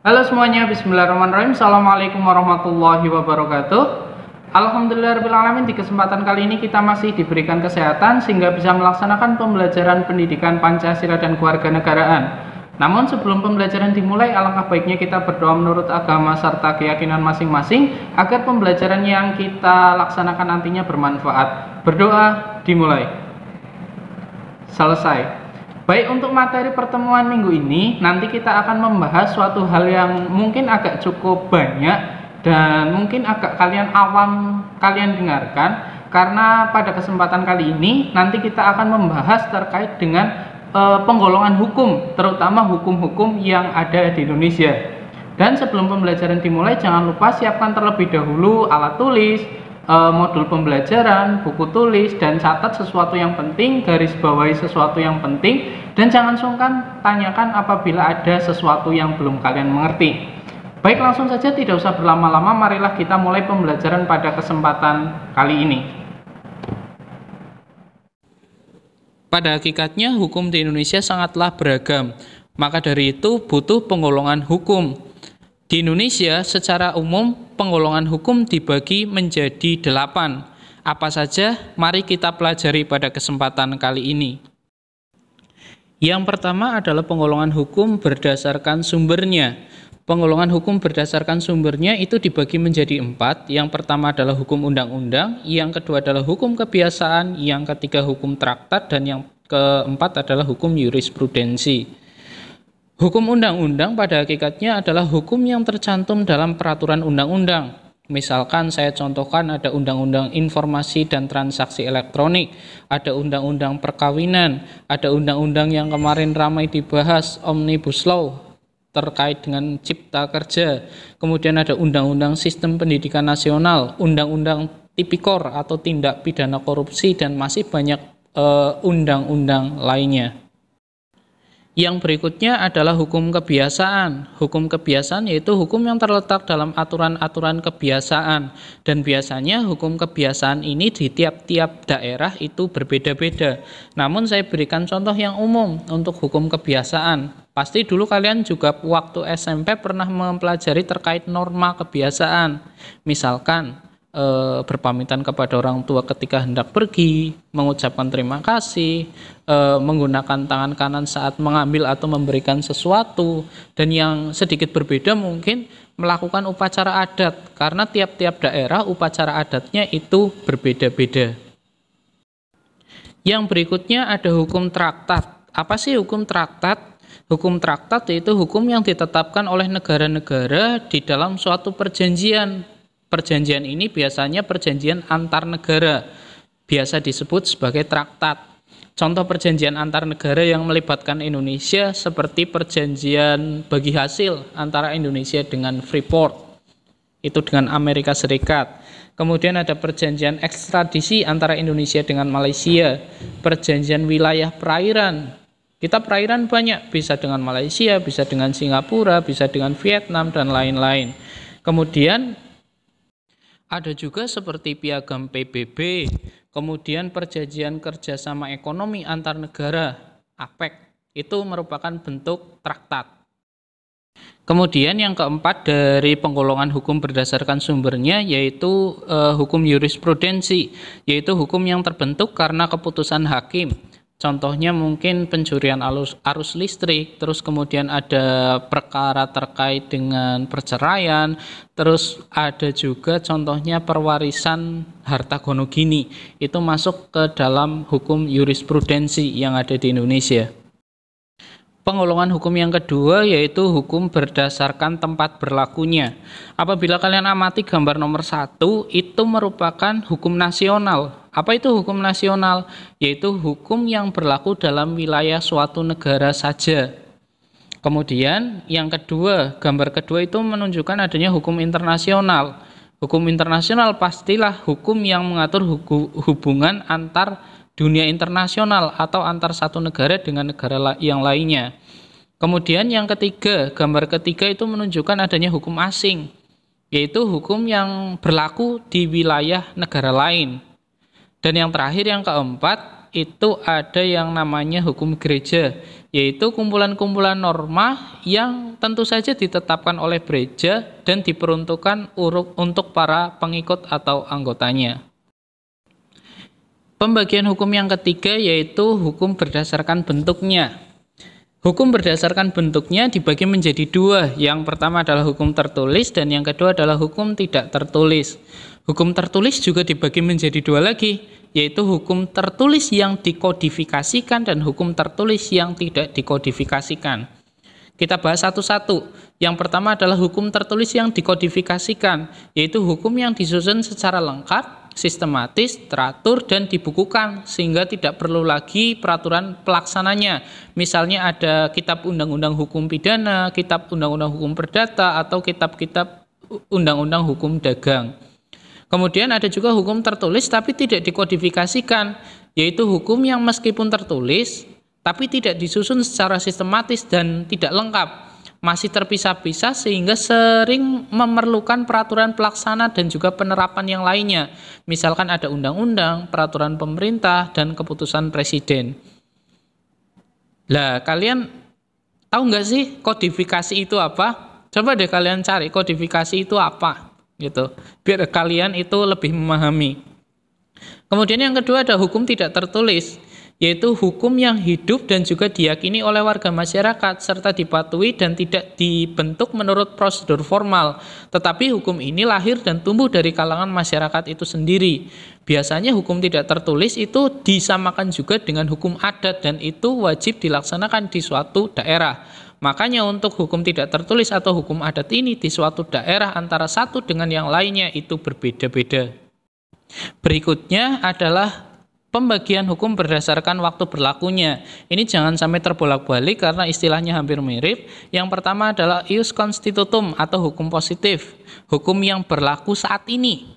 Halo semuanya, bismillahirrahmanirrahim. Assalamualaikum warahmatullahi wabarakatuh. Alhamdulillahirrahmanirrahim. Di kesempatan kali ini kita masih diberikan kesehatan sehingga bisa melaksanakan pembelajaran pendidikan Pancasila dan Kewarganegaraan. Namun sebelum pembelajaran dimulai, alangkah baiknya kita berdoa menurut agama serta keyakinan masing-masing agar pembelajaran yang kita laksanakan nantinya bermanfaat. Berdoa dimulai. Selesai. Baik, untuk materi pertemuan minggu ini, nanti kita akan membahas suatu hal yang mungkin agak cukup banyak dan mungkin agak kalian dengarkan, karena pada kesempatan kali ini nanti kita akan membahas terkait dengan penggolongan hukum, terutama hukum-hukum yang ada di Indonesia. Dan sebelum pembelajaran dimulai, jangan lupa siapkan terlebih dahulu alat tulis, modul pembelajaran, buku tulis, dan catat sesuatu yang penting, garis bawahi sesuatu yang penting, dan jangan sungkan tanyakan apabila ada sesuatu yang belum kalian mengerti. Baik, langsung saja tidak usah berlama-lama, marilah kita mulai pembelajaran pada kesempatan kali ini. Pada hakikatnya hukum di Indonesia sangatlah beragam, maka dari itu butuh penggolongan hukum. Di Indonesia secara umum penggolongan hukum dibagi menjadi 8. Apa saja? Mari kita pelajari pada kesempatan kali ini. Yang pertama adalah penggolongan hukum berdasarkan sumbernya. Penggolongan hukum berdasarkan sumbernya itu dibagi menjadi 4. Yang pertama adalah hukum undang-undang, yang kedua adalah hukum kebiasaan, yang ketiga hukum traktat, dan yang keempat adalah hukum jurisprudensi. Hukum undang-undang pada hakikatnya adalah hukum yang tercantum dalam peraturan undang-undang. Misalkan saya contohkan ada Undang-Undang Informasi dan Transaksi Elektronik, ada Undang-Undang Perkawinan, ada undang-undang yang kemarin ramai dibahas, Omnibus Law, terkait dengan Cipta Kerja. Kemudian ada Undang-Undang Sistem Pendidikan Nasional, Undang-Undang Tipikor atau Tindak Pidana Korupsi, dan masih banyak undang-undang lainnya. Yang berikutnya adalah hukum kebiasaan. Hukum kebiasaan yaitu hukum yang terletak dalam aturan-aturan kebiasaan. Dan biasanya hukum kebiasaan ini di tiap-tiap daerah itu berbeda-beda. Namun saya berikan contoh yang umum untuk hukum kebiasaan. Pasti dulu kalian juga waktu SMP pernah mempelajari terkait norma kebiasaan. Misalkan berpamitan kepada orang tua ketika hendak pergi, mengucapkan terima kasih, menggunakan tangan kanan saat mengambil atau memberikan sesuatu, dan yang sedikit berbeda mungkin melakukan upacara adat, karena tiap-tiap daerah upacara adatnya itu berbeda-beda. Yang berikutnya ada hukum traktat. Apa sih hukum traktat? Hukum traktat yaitu hukum yang ditetapkan oleh negara-negara di dalam suatu perjanjian. Perjanjian ini biasanya perjanjian antar negara, biasa disebut sebagai traktat. Contoh perjanjian antar negara yang melibatkan Indonesia seperti perjanjian bagi hasil antara Indonesia dengan Freeport, itu dengan Amerika Serikat. Kemudian ada perjanjian ekstradisi antara Indonesia dengan Malaysia, perjanjian wilayah perairan. Kita perairan banyak, bisa dengan Malaysia, bisa dengan Singapura, bisa dengan Vietnam, dan lain-lain. Kemudian ada juga seperti piagam PBB, kemudian perjanjian kerjasama ekonomi antar negara, APEC, itu merupakan bentuk traktat. Kemudian yang keempat dari penggolongan hukum berdasarkan sumbernya yaitu hukum jurisprudensi, yaitu hukum yang terbentuk karena keputusan hakim. Contohnya mungkin pencurian arus listrik, terus kemudian ada perkara terkait dengan perceraian, terus ada juga contohnya perwarisan harta gonogini, itu masuk ke dalam hukum jurisprudensi yang ada di Indonesia. Penggolongan hukum yang kedua yaitu hukum berdasarkan tempat berlakunya. Apabila kalian amati gambar nomor 1, itu merupakan hukum nasional. Apa itu hukum nasional? Yaitu hukum yang berlaku dalam wilayah suatu negara saja. Kemudian yang kedua, gambar kedua itu menunjukkan adanya hukum internasional. Hukum internasional pastilah hukum yang mengatur hubungan antar dunia internasional atau antar satu negara dengan negara yang lainnya. Kemudian yang ketiga, gambar ketiga itu menunjukkan adanya hukum asing, yaitu hukum yang berlaku di wilayah negara lain. Dan yang terakhir, yang keempat, itu ada yang namanya hukum gereja, yaitu kumpulan-kumpulan norma yang tentu saja ditetapkan oleh gereja dan diperuntukkan untuk para pengikut atau anggotanya. Pembagian hukum yang ketiga yaitu hukum berdasarkan bentuknya. Hukum berdasarkan bentuknya dibagi menjadi dua. Yang pertama adalah hukum tertulis dan yang kedua adalah hukum tidak tertulis. Hukum tertulis juga dibagi menjadi dua lagi, yaitu hukum tertulis yang dikodifikasikan dan hukum tertulis yang tidak dikodifikasikan. Kita bahas satu-satu. Yang pertama adalah hukum tertulis yang dikodifikasikan, yaitu hukum yang disusun secara lengkap, sistematis, teratur, dan dibukukan, sehingga tidak perlu lagi peraturan pelaksananya. Misalnya ada kitab undang-undang hukum pidana, kitab undang-undang hukum perdata, atau kitab-kitab undang-undang hukum dagang. Kemudian ada juga hukum tertulis tapi tidak dikodifikasikan, yaitu hukum yang meskipun tertulis, tapi tidak disusun secara sistematis dan tidak lengkap, masih terpisah-pisah sehingga sering memerlukan peraturan pelaksana dan juga penerapan yang lainnya. Misalkan ada undang-undang, peraturan pemerintah, dan keputusan presiden. Lah, kalian tahu nggak sih kodifikasi itu apa? Coba deh kalian cari kodifikasi itu apa, gitu. Biar kalian itu lebih memahami. Kemudian yang kedua ada hukum tidak tertulis, yaitu hukum yang hidup dan juga diyakini oleh warga masyarakat serta dipatuhi dan tidak dibentuk menurut prosedur formal. Tetapi hukum ini lahir dan tumbuh dari kalangan masyarakat itu sendiri. Biasanya hukum tidak tertulis itu disamakan juga dengan hukum adat dan itu wajib dilaksanakan di suatu daerah. Makanya untuk hukum tidak tertulis atau hukum adat ini di suatu daerah antara satu dengan yang lainnya itu berbeda-beda. Berikutnya adalah pembagian hukum berdasarkan waktu berlakunya. Ini jangan sampai terbolak-balik karena istilahnya hampir mirip. Yang pertama adalah ius constitutum atau hukum positif, hukum yang berlaku saat ini.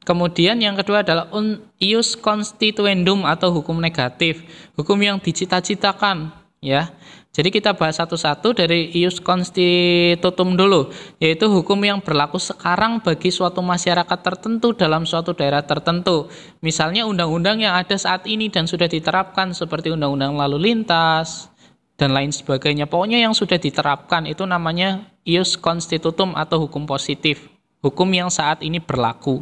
Kemudian yang kedua adalah ius constituendum atau hukum negatif, hukum yang dicita-citakan, ya. Jadi kita bahas satu-satu dari ius constitutum dulu, yaitu hukum yang berlaku sekarang bagi suatu masyarakat tertentu dalam suatu daerah tertentu. Misalnya undang-undang yang ada saat ini dan sudah diterapkan seperti undang-undang lalu lintas dan lain sebagainya. Pokoknya yang sudah diterapkan itu namanya ius constitutum atau hukum positif, hukum yang saat ini berlaku.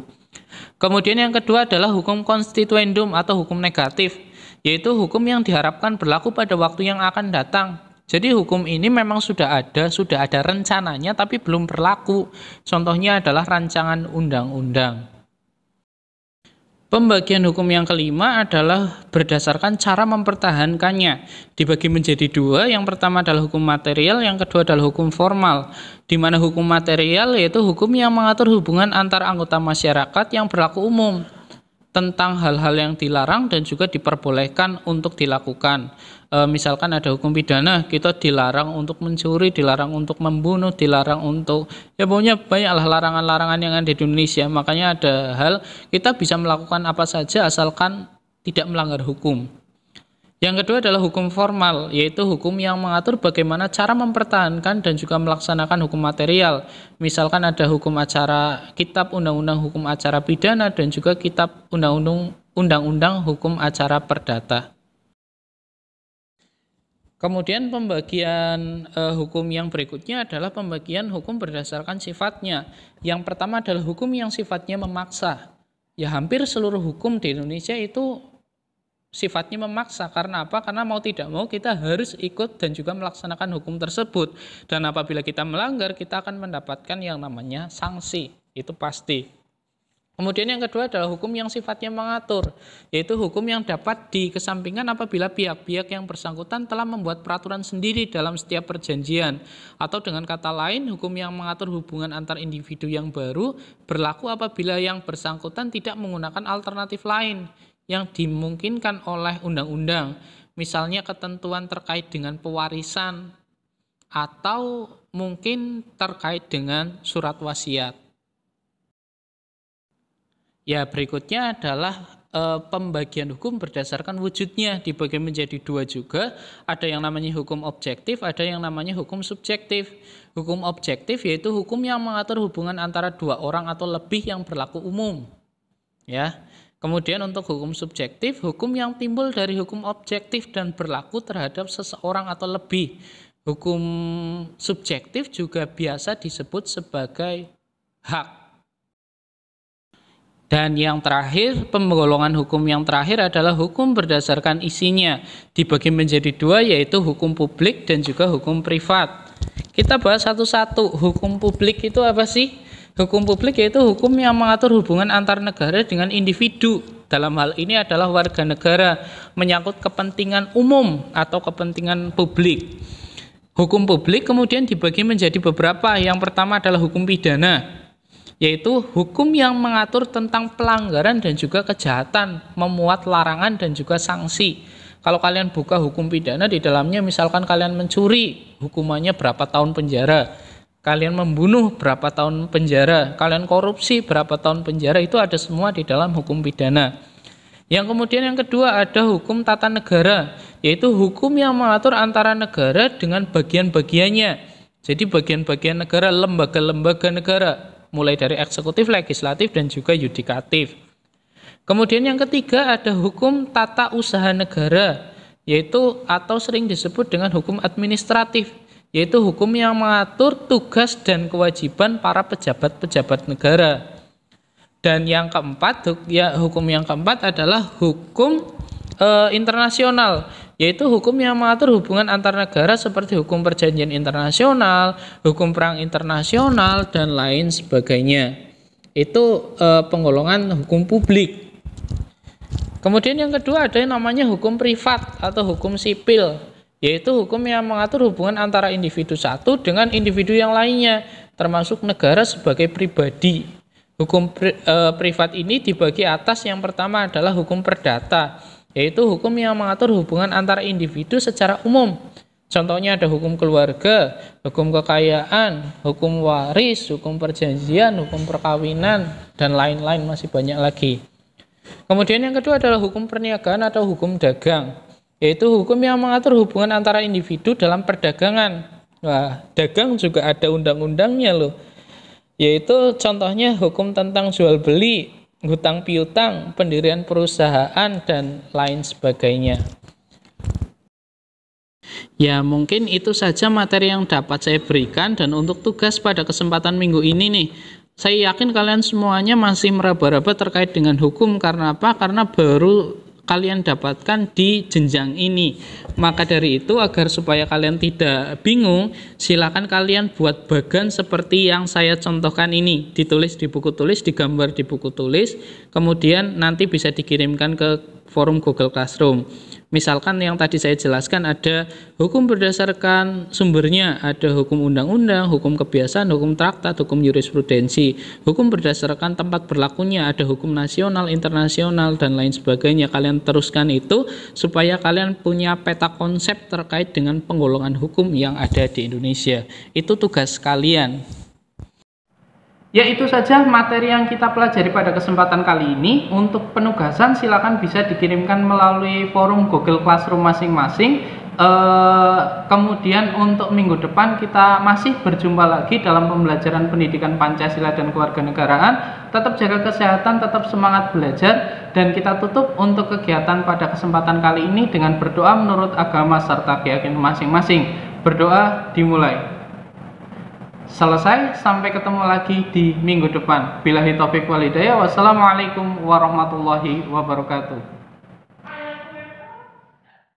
Kemudian yang kedua adalah hukum constituendum atau hukum negatif, yaitu hukum yang diharapkan berlaku pada waktu yang akan datang. Jadi hukum ini memang sudah ada rencananya tapi belum berlaku. Contohnya adalah rancangan undang-undang. Pembagian hukum yang kelima adalah berdasarkan cara mempertahankannya. Dibagi menjadi dua, yang pertama adalah hukum material, yang kedua adalah hukum formal. Di mana hukum material yaitu hukum yang mengatur hubungan antar anggota masyarakat yang berlaku umum, tentang hal-hal yang dilarang dan juga diperbolehkan untuk dilakukan. Misalkan ada hukum pidana, kita dilarang untuk mencuri, dilarang untuk membunuh, dilarang untuk, ya pokoknya banyaklah larangan-larangan yang ada di Indonesia. Makanya ada hal kita bisa melakukan apa saja asalkan tidak melanggar hukum. Yang kedua adalah hukum formal, yaitu hukum yang mengatur bagaimana cara mempertahankan dan juga melaksanakan hukum material. Misalkan ada hukum acara, kitab undang-undang hukum acara pidana dan juga kitab undang-undang hukum acara perdata. Kemudian pembagian hukum yang berikutnya adalah pembagian hukum berdasarkan sifatnya. Yang pertama adalah hukum yang sifatnya memaksa. Ya hampir seluruh hukum di Indonesia itu sifatnya memaksa. Karena apa? Karena mau tidak mau kita harus ikut dan juga melaksanakan hukum tersebut. Dan apabila kita melanggar, kita akan mendapatkan yang namanya sanksi. Itu pasti. Kemudian yang kedua adalah hukum yang sifatnya mengatur, yaitu hukum yang dapat dikesampingkan apabila pihak-pihak yang bersangkutan telah membuat peraturan sendiri dalam setiap perjanjian. Atau dengan kata lain, hukum yang mengatur hubungan antar individu yang baru berlaku apabila yang bersangkutan tidak menggunakan alternatif lain yang dimungkinkan oleh undang-undang. Misalnya ketentuan terkait dengan pewarisan atau mungkin terkait dengan surat wasiat. Ya, berikutnya adalah pembagian hukum berdasarkan wujudnya, dibagi menjadi dua juga. Ada yang namanya hukum objektif, ada yang namanya hukum subjektif. Hukum objektif yaitu hukum yang mengatur hubungan antara dua orang atau lebih yang berlaku umum. Ya. Kemudian untuk hukum subjektif, hukum yang timbul dari hukum objektif dan berlaku terhadap seseorang atau lebih. Hukum subjektif juga biasa disebut sebagai hak. Dan yang terakhir, penggolongan hukum yang terakhir adalah hukum berdasarkan isinya. Dibagi menjadi dua, yaitu hukum publik dan juga hukum privat. Kita bahas satu-satu. Hukum publik itu apa sih? Hukum publik yaitu hukum yang mengatur hubungan antar negara dengan individu. Dalam hal ini adalah warga negara, menyangkut kepentingan umum atau kepentingan publik. Hukum publik kemudian dibagi menjadi beberapa. Yang pertama adalah hukum pidana, yaitu hukum yang mengatur tentang pelanggaran dan juga kejahatan, memuat larangan dan juga sanksi. Kalau kalian buka hukum pidana, di dalamnya misalkan kalian mencuri, hukumannya berapa tahun penjara. Kalian membunuh, berapa tahun penjara. Kalian korupsi, berapa tahun penjara. Itu ada semua di dalam hukum pidana. Yang kemudian yang kedua ada hukum tata negara, yaitu hukum yang mengatur antara negara dengan bagian-bagiannya. Jadi bagian-bagian negara, lembaga-lembaga negara, mulai dari eksekutif, legislatif, dan juga yudikatif. Kemudian yang ketiga ada hukum tata usaha negara, yaitu atau sering disebut dengan hukum administratif, yaitu hukum yang mengatur tugas dan kewajiban para pejabat-pejabat negara. Dan yang keempat, hukum yang keempat adalah hukum internasional, yaitu hukum yang mengatur hubungan antar negara seperti hukum perjanjian internasional, hukum perang internasional, dan lain sebagainya. Itu penggolongan hukum publik. Kemudian yang kedua ada yang namanya hukum privat atau hukum sipil, yaitu hukum yang mengatur hubungan antara individu satu dengan individu yang lainnya, termasuk negara sebagai pribadi. Hukum privat ini dibagi atas. Yang pertama adalah hukum perdata, yaitu hukum yang mengatur hubungan antara individu secara umum. Contohnya ada hukum keluarga, hukum kekayaan, hukum waris, hukum perjanjian, hukum perkawinan, dan lain-lain, masih banyak lagi. Kemudian yang kedua adalah hukum perniagaan atau hukum dagang, yaitu hukum yang mengatur hubungan antara individu dalam perdagangan. Wah, dagang juga ada undang-undangnya loh, yaitu contohnya hukum tentang jual beli, hutang piutang, pendirian perusahaan, dan lain sebagainya. Ya, mungkin itu saja materi yang dapat saya berikan, dan untuk tugas pada kesempatan minggu ini nih, saya yakin kalian semuanya masih meraba-raba terkait dengan hukum. Karena apa? Karena baru kalian dapatkan di jenjang ini. Maka dari itu, agar supaya kalian tidak bingung, silakan kalian buat bagan seperti yang saya contohkan ini, ditulis di buku tulis, digambar di buku tulis, kemudian nanti bisa dikirimkan ke forum Google Classroom. Misalkan yang tadi saya jelaskan ada hukum berdasarkan sumbernya, ada hukum undang-undang, hukum kebiasaan, hukum traktat, hukum jurisprudensi, hukum berdasarkan tempat berlakunya, ada hukum nasional, internasional, dan lain sebagainya. Kalian teruskan itu supaya kalian punya peta konsep terkait dengan penggolongan hukum yang ada di Indonesia. Itu tugas kalian. Ya, itu saja materi yang kita pelajari pada kesempatan kali ini. Untuk penugasan silakan bisa dikirimkan melalui forum Google Classroom masing-masing. Kemudian untuk minggu depan kita masih berjumpa lagi dalam pembelajaran pendidikan Pancasila dan kewarganegaraan. Tetap jaga kesehatan, tetap semangat belajar, dan kita tutup untuk kegiatan pada kesempatan kali ini dengan berdoa menurut agama serta keyakinan masing-masing. Berdoa dimulai. Selesai, sampai ketemu lagi di minggu depan. Billahi taufiq wal hidayah. Wassalamualaikum warahmatullahi wabarakatuh.